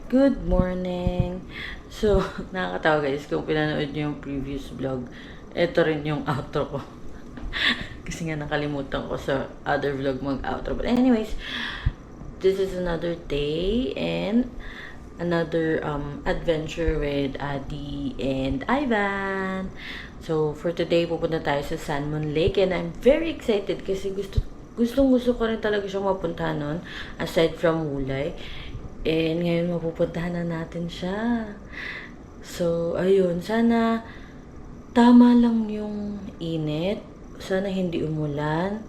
Good morning! So, nakakatawa guys, kung pinanood nyo yung previous vlog, ito rin yung outro ko. Kasi nga nakalimutan ko sa other vlog mag-outro. But anyways, this is another day and another adventure with Adi and Ivan. So, for today, pupunta tayo sa Salmon Lake and I'm very excited kasi gustong-gusto ko rin talaga siyang mapuntahan nun aside from Wulay. And ngayon mapupuntahan na natin siya. So, ayun. Sana tama lang yung init. Sana hindi umulan.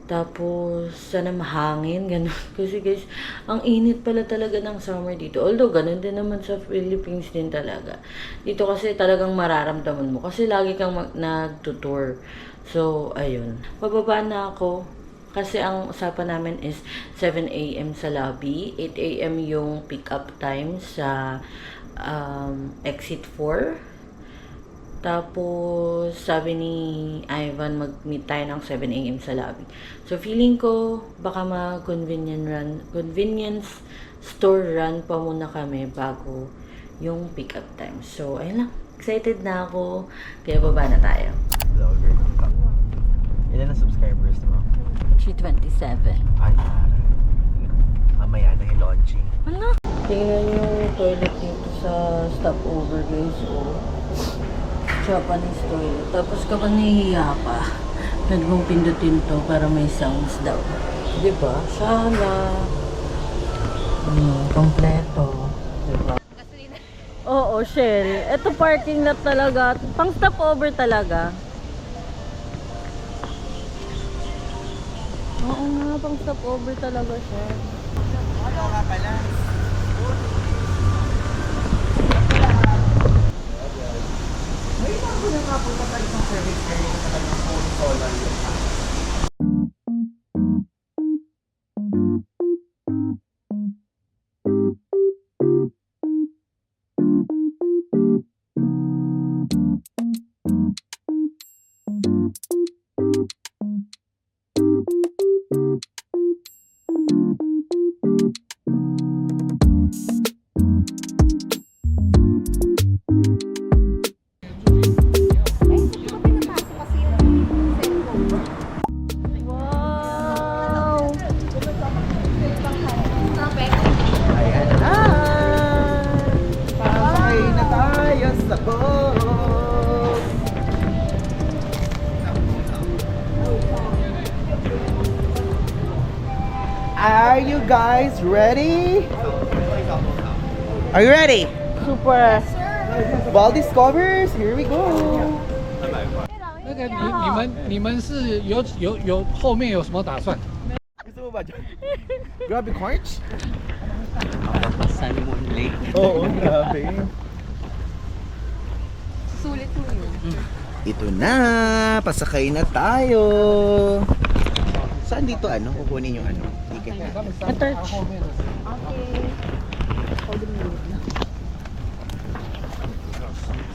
Tapos, sana mahangin. Ganun. Kasi guys, ang init pala talaga ng summer dito. Although, ganun din naman sa Philippines din talaga. Dito kasi talagang mararamdaman mo. Kasi lagi kang nagtutour. So, ayun. Bababa na ako. Kasi ang usapan namin is 7 a.m. sa lobby, 8 a.m. yung pick-up time sa exit 4. Tapos, sabi ni Ivan, mag-meet tayo ng 7 a.m. sa lobby. So, feeling ko, baka convenience store run pa muna kami bago yung pick-up time. So, ayun lang. Excited na ako. Kaya baba na tayo. Vlogger ng Kaka. Ilan ang subscribers mo? 327. Ay, mamaya na yung launching. Wala. Tingnan yung toilet dito sa stopover guys. Oh. Japanese toilet. Tapos kapag nahihiya ka, pwede mong pindutin to para may sounds daw. Diba? Sana. Kompleto. Diba? Oo, Shell. Ito parking lot talaga. Pang stopover talaga. Oo nga, pang stopover talaga siya. Ano ka pala? May bago na nga po sa isang service area sa kanyang phone solar yung Are you guys ready? Are you ready? Super. Ball discovers, here we go. 那个你们是有后面有什么打算？ Gusto mo ba dyan? Grabe Quartz? Salmon Lake. Oo, grabe. Sulit mo yun. Ito na, pasakay na tayo. Saan dito ano? Kukunin yung ano? Ticket. Matouch.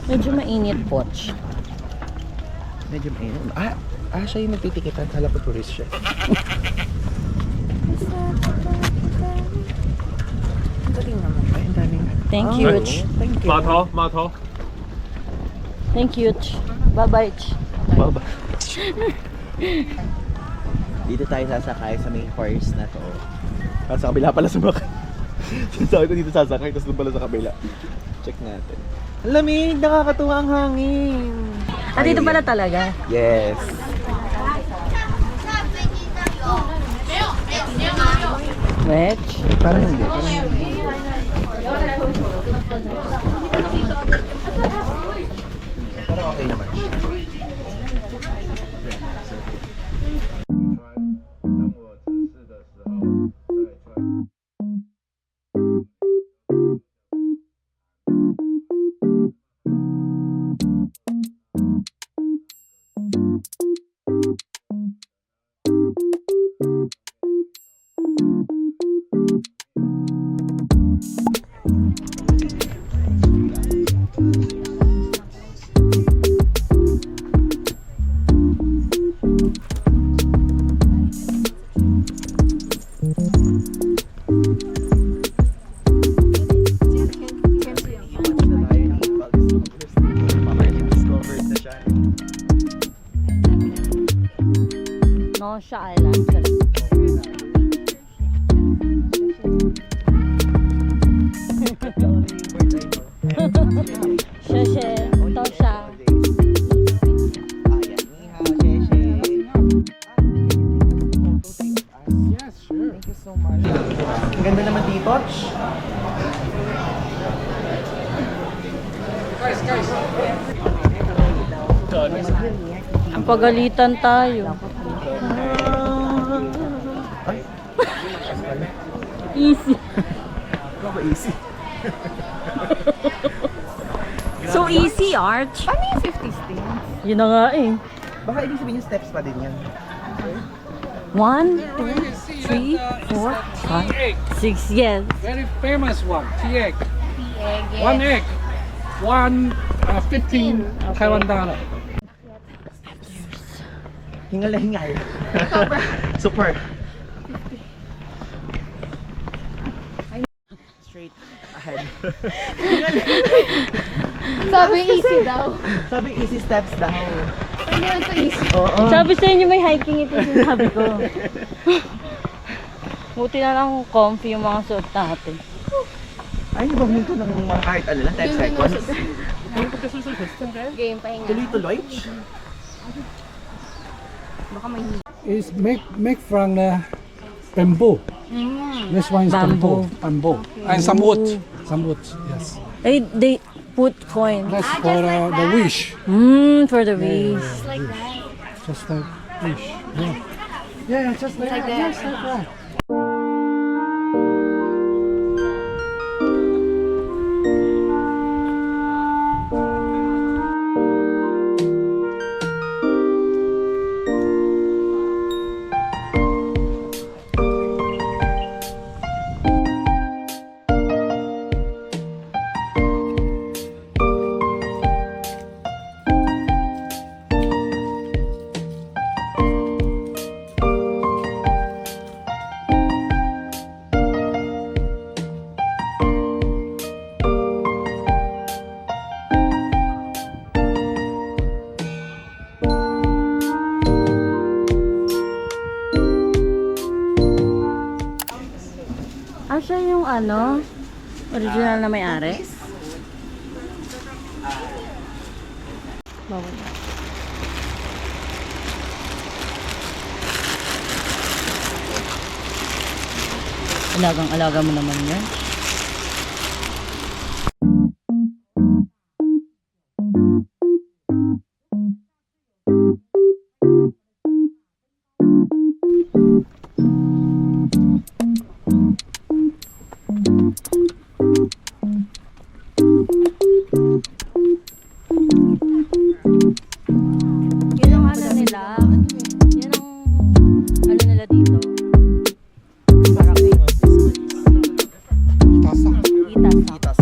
Medyo mainit, Poch. Medyo mainit. Siya yung nagtitikitan. Kala ko tourist siya. Ay, ang daming. Thank you. Thank you. 码头。 Thank you. Bye-bye. Baba. Dito tayo sasakay sa may horse na to. Sa kabila pala sumakay. Sabi ko dito sasakay, tapos doon pala sa kabila. Check natin. Ang lamig, nakakatuwa ang hangin. Dito pala talaga. Yes. Wedge. Parang hindi. Parang hindi. Parang okay naman. Tonsha Island. Sheshe, Tonsha. Yes, sure. Thank you so much. Ang ganda naman dito. Ang pagalitan tayo. Ay, Easy. ako easy. So easy, Arch. Paano yung 50 stings? Yun na nga eh. Baka ibig sabihin yung steps pa din yan. 1, 2, 3, 4, 5, 6, yes. Very famous one. Tea egg. Egg. One egg. 15 Taiwan dollar. Hingal na hingal. Super. Straight ahead. Sabi easy daw. Sabi easy steps daw. Hindi naman so easy. Oo. Sabi sa inyo may hiking ito sinabi ko. Buti na lang comfy yung mga suot natin. Ay, nabangin ko ng mga kahit ano lang, 10 seconds. Game, pahinga. Tuloy-tuloy. Baka may It's make from bamboo. This one is Bamboo. bamboo. And some wood. Some wood. Yes. They put coin. That's for the wish. For the wish. like that. Just like wish. Yeah. Yeah, just like that. that. Just like that. Siya yung ano, original na may-ari. Bawal. Alagang-alaga mo naman yan. Yun ang ano nila. Yun ang ano nila dito. Parang Tasa. itas.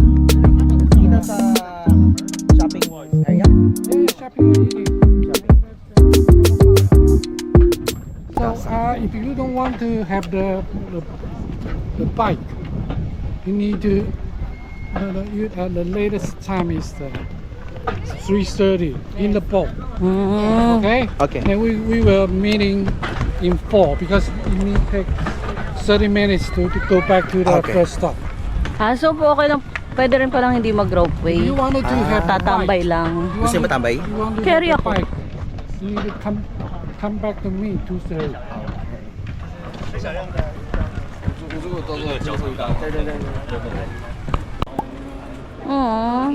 Dito sa shopping area. Yeah, shopping area. So, if you don't want to have the bike, you need to. The latest time is 3:30 in the boat. Okay. Okay. And we were meeting in 4 because you need to take 30 minutes to go back to the Okay. first stop. So po okay lang. Pwede rin palang hindi mag-ropeway. You wanted to have the Tatambay bike. lang. You Gusto want mo matambay? You want to Carry have the ako. bike. You need to come back to me 2:30. Aww.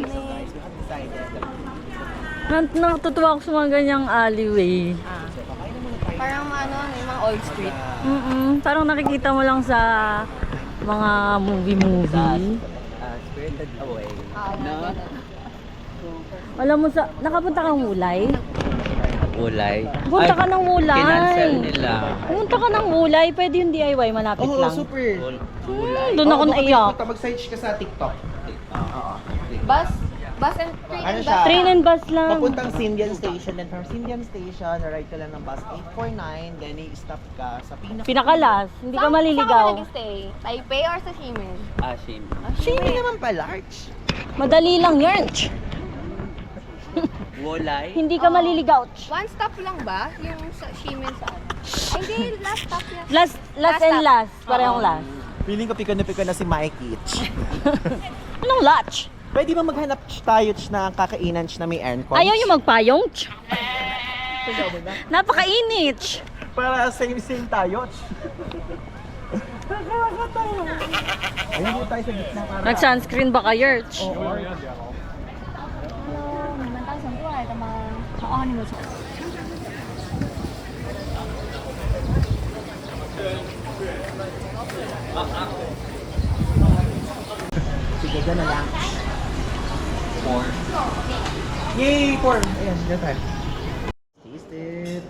Natutuwa ako sa mga ganyang alleyway. Parang ano, may mga old street. Parang nakikita mo lang sa mga movie. Spirited Away. No. Alam mo sa, nakapunta kang Wulay? Ulay. Punta ka ng Wulay. Kinansel nila. Punta ka ng Wulay, pwede yung DIY, malapit Oo, lang. super. Doon ako naiyak. Mag-search ka sa TikTok. Oo. Bus and train Ano and siya? bus. Train and bus lang. Papuntang Sindian Station, then from Sindian Station, ride ka lang ng bus 849, then i-stop ka sa Pinakalas, hindi ka Saan ka maliligaw. nag-stay? Taipei or sa Ximen? Asin. Shiny naman pala, Arch. Madali lang yan. Wolay. Hindi ka maliligaw. One stop lang ba? Yung sa Shimen sa ano? Ay, hindi, last stop yan. Last and stop. last. Parehong last. Feeling ko pika na si Mikey. Anong latch? Pwede ba maghanap tayo na kakainan na may aircon? Ayaw yung magpayong? Napakainit. Para same tayo. Ayun dito tayo sa gitna para. Nag-sunscreen ba kayo? Sige, dyan na lang. 4. Yay! 4! Ayan, dyan tayo. Taste it.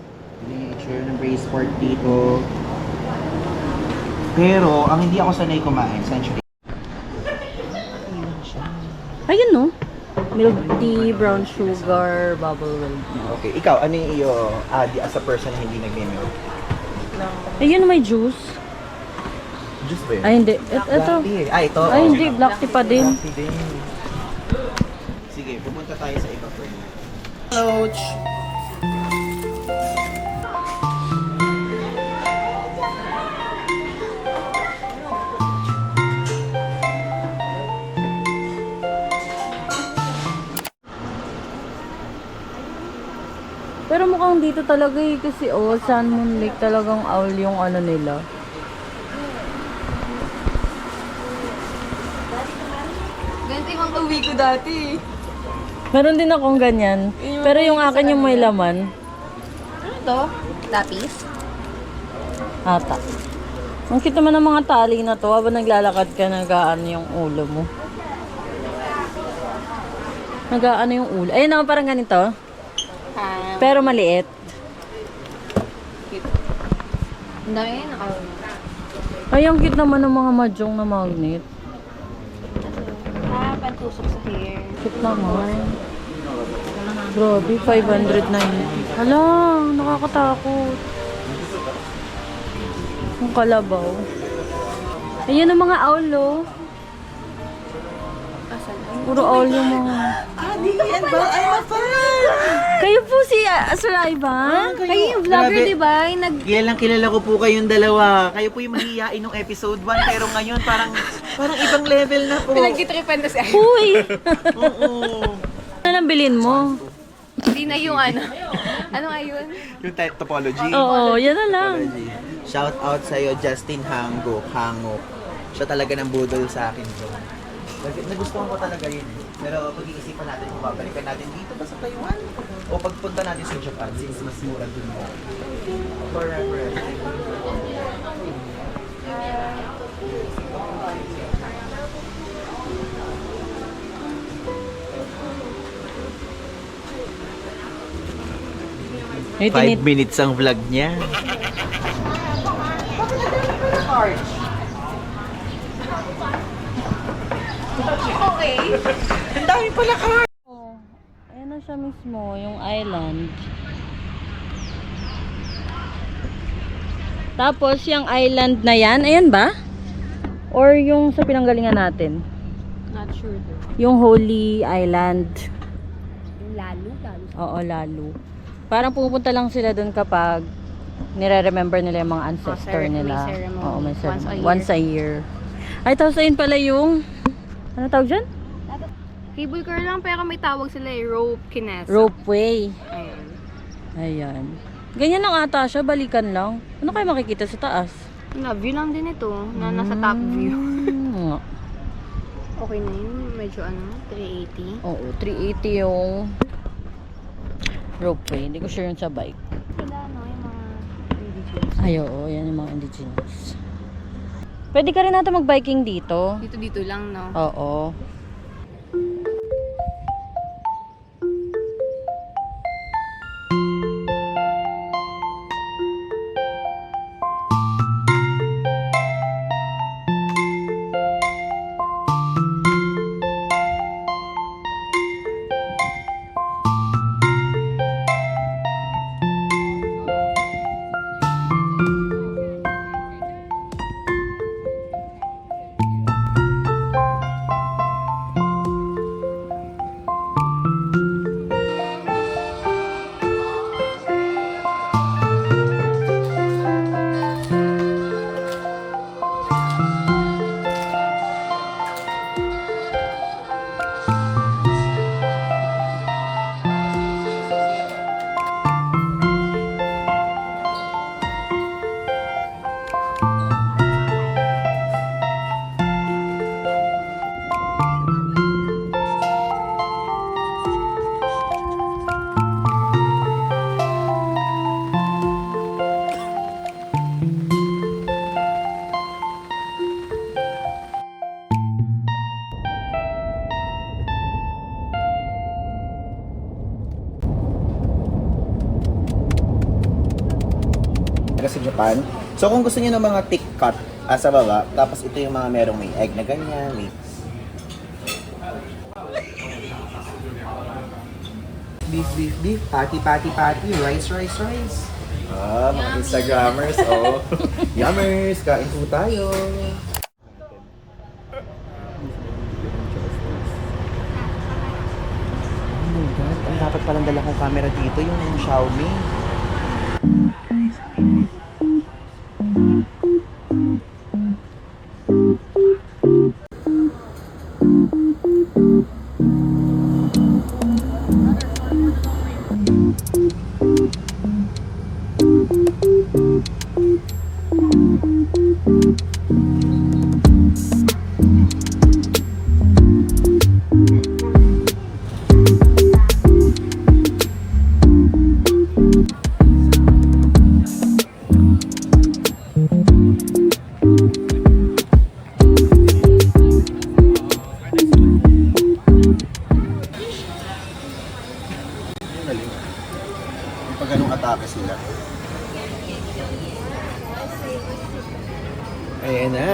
Nature ng braised pork dito. Pero, ang hindi ako sanay kumain, century. Ayun no. Milk tea, brown sugar, bubble milk. Okay, ikaw, ano yung iyo as a person na hindi nag-milk? Ayun may juice. Juice ba yun? Ay hindi. Ito. Black tea. Ah, ito. Ay hindi, black tea pa din. Black tea din. Sige, pupunta tayo sa iba for now. Coach! Pero mukhang dito talaga eh, kasi San Moon Lake talagang owl yung ano nila. Ganito yung mga uwi ko dati. Meron din akong ganyan. Pero yung akin yung may laman. Ano to? Lapis? Ata. Ang kita mo ng mga tali na to, habang naglalakad ka, nagaan yung ulo mo. Nagaan yung ulo. Ayun naman, parang ganito. Pero maliit. Ang dami yun, Ay, ang cute naman ng mga mahjong na magnet. pantusok sa hair. Cute naman. Grabe, 590. Hala, nakakatakot. Ang kalabaw. Ayan ang mga owl, oh. Puro owl yung mga... Kayo po si Sir Ivan? Kayo yung vlogger, di ba? Kilalang kilala ko po kayong dalawa. Kayo po yung mahihiyain nung episode 1, pero ngayon parang ibang level na po. Pinagtitripan na si Ay. Uy! Oo. Ano nang bilhin mo? Hindi na yung ano. Ano nga yun? Yung topology. Oo, yan na lang. Topology. Shout out sa'yo, Justin Hango. Siya talaga ng budol sa akin to. Nagustuhan ko talaga yun. Pero pag-iisipan natin kung babalikan natin dito ba sa Taiwan? O pagpunta natin sa Japan since mas mura dun mo. Forever. May 5 minutes ang vlog niya. Ayan na siya mismo, yung island. Tapos, yung island na yan, ayan ba? Or yung sa pinanggalingan natin? Not sure though. Yung Holy Island. Yung lalo. Oo, lalo. Parang pumupunta lang sila doon kapag nire-remember nila yung mga ancestor may nila. ceremony. Oo, may Once a ceremony. year. Once a year. Ay, tapos ayun pala yung... Ano tawag dyan? Cable car lang pero may tawag sila eh. Rope kinesa. Ropeway. Ayun. Ayan. Ganyan lang ata siya, balikan lang. Ano kayo makikita sa taas? View lang din ito. Na nasa top view. Nga. Okay na yun. Medyo ano, 380. Oo, 380 yung ropeway. Hindi ko sure yun sa bike. Sila ano, yung mga indigenous. Ay, oo. Yan yung mga indigenous. Pwede ka rin natin mag-biking dito. Dito lang, no? Oo. pan. So kung gusto niyo ng mga thick cut sa baba, tapos ito yung mga merong may egg na ganyan, may beef, beef, beef, patty, patty, patty, rice, rice, rice. Mga Instagrammers, oh. Yummers, kain po tayo. Oh my God, ang dapat palang dala kong camera dito, yung Xiaomi. Pag ganung atake sila. Ayan na,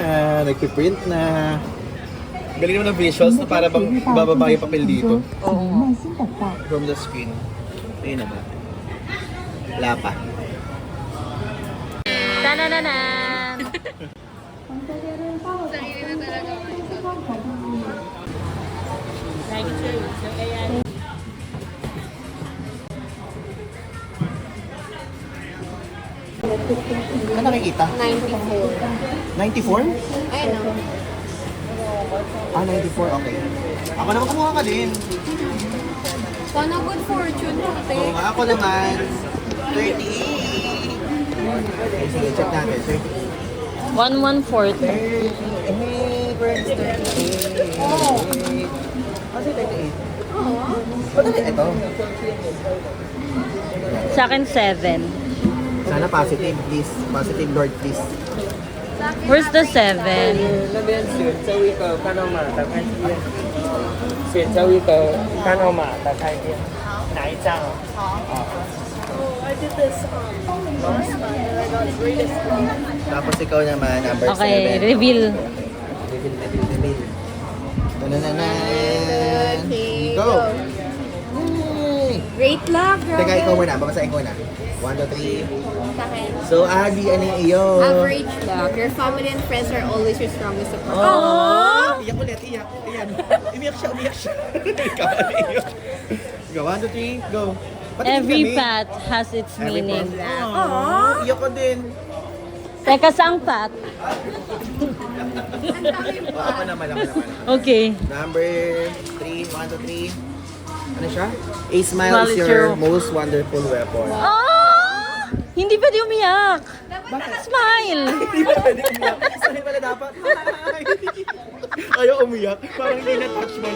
nagpiprint na. Galing naman ng visuals na para bang bababa yung papel dito. Oo. From the screen. Ayun na ba? Wala pa. Tanananan! Ano nakikita? 94. 94? Ayun o. Ah, 94, okay. Ako naman kumuha ka din. Sana good fortune, ate. Oo, ako naman. 38. Okay, sige, check natin. 1140. 38. Where's 38? Kasi 38. Oo. Ba't ulit ito? Sa akin, 7. Sana positive, please. Positive, Lord, please. Where's the 7? 那边选周一个干扰码打开机，选周一个干扰码打开机，哪一张啊？ Tapos ikaw naman, number 7. Okay, reveal. Reveal. Tanananan. Okay, Go. go. Great luck, girl. Teka, ikaw muna. Babasahin ko na. 1, 2, 3. Sa akin. So, Adi, ano yung iyo? Average luck. Your family and friends are always your strongest support. Oh! Iyak ulit, iyak. Ayan. Umiyak siya. Ikaw, ano iyak? Go, 1, 2, 3, go. Patingin Every kami. path has its Every meaning. path. Aww, iyak ko din. Teka, saang path? Ako naman. Okay. Number 3, 1, 2, 3. Ano siya? A smile Smile is is your your- most wonderful weapon. Ah! Hindi pwede umiyak. Smile. Hindi ba pwede umiyak? Sorry pala dapat. Ayaw umiyak. Parang hindi na-touch man.